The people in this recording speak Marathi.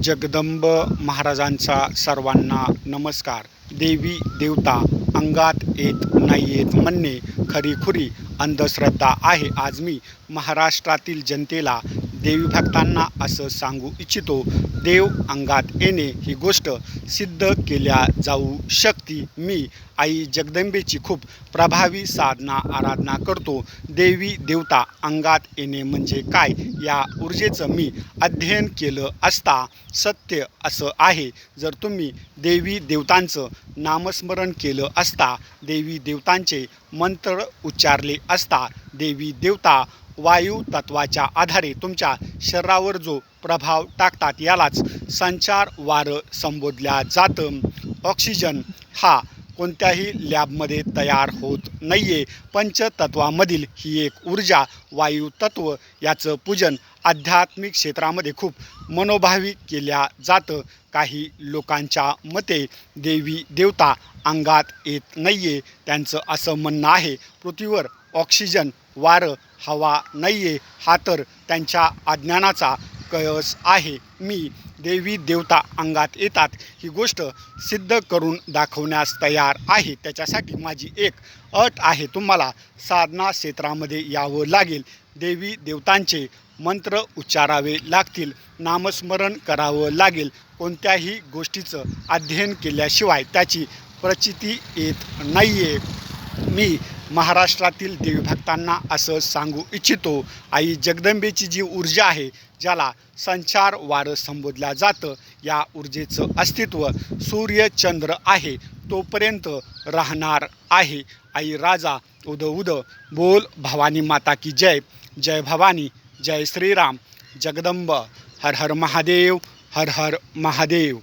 जगदंब महाराजांचा सर्वांना नमस्कार. देवी देवता अंगात येत नाहीयेत म्हणणे खरीखुरी अंधश्रद्धा आहे. आज मी महाराष्ट्रातील जनतेला देवी भक्तांना असं सांगू इच्छितो, देव अंगात येणे ही गोष्ट सिद्ध केल्या जाऊ शकते. मी आई जगदंबेची खूप प्रभावी साधना आराधना करतो. देवी देवता अंगात येणे म्हणजे काय या ऊर्जेचं मी अध्ययन केलं असता सत्य असं आहे, जर तुम्ही देवी देवतांचं नामस्मरण केलं असता, देवी देवतांचे मंत्र उच्चारले असता, देवी देवता वायू तत्वाच्या आधारे तुमच्या शरीरावर जो प्रभाव टाकतात यालाच संचार वारं संबोधल्या जातं. ऑक्सिजन हा कोणत्याही लॅबमध्ये तयार होत नाही आहे. पंचतत्वामधील ही एक ऊर्जा वायू तत्व, याचं पूजन आध्यात्मिक क्षेत्रामध्ये खूप मनोभावी केल्या जातं. काही लोकांच्या मते देवी देवता अंगात येत नाही आहे. त्यांचं असं म्हणणं आहे, पृथ्वीवर ऑक्सिजन वारं हवा नाही आहे. हा तर त्यांच्या अज्ञानाचा कळस आहे. मी देवी देवता अंगात येतात ही गोष्ट सिद्ध करून दाखवण्यास तयार आहे. त्याच्यासाठी माझी एक अट आहे, तुम्हाला साधना क्षेत्रामध्ये यावं लागेल. देवी देवतांचे मंत्र उच्चारावे लागतील, नामस्मरण करावं लागेल. कोणत्याही गोष्टीचं अध्ययन केल्याशिवाय त्याची प्रचिती येत नाही आहे. मी महाराष्ट्रातील देवी भक्तांना असं सांगू इच्छितो, आई जगदंबेची जी ऊर्जा आहे, ज्याला संचार वारं संबोधल्या जातं, या ऊर्जेचं अस्तित्व सूर्यचंद्र आहे तोपर्यंत राहणार आहे. आई राजा उद उद बोल भवानी माता की जय. जय भवानी, जय श्रीराम. जगदंब हर हर महादेव, हर हर महादेव.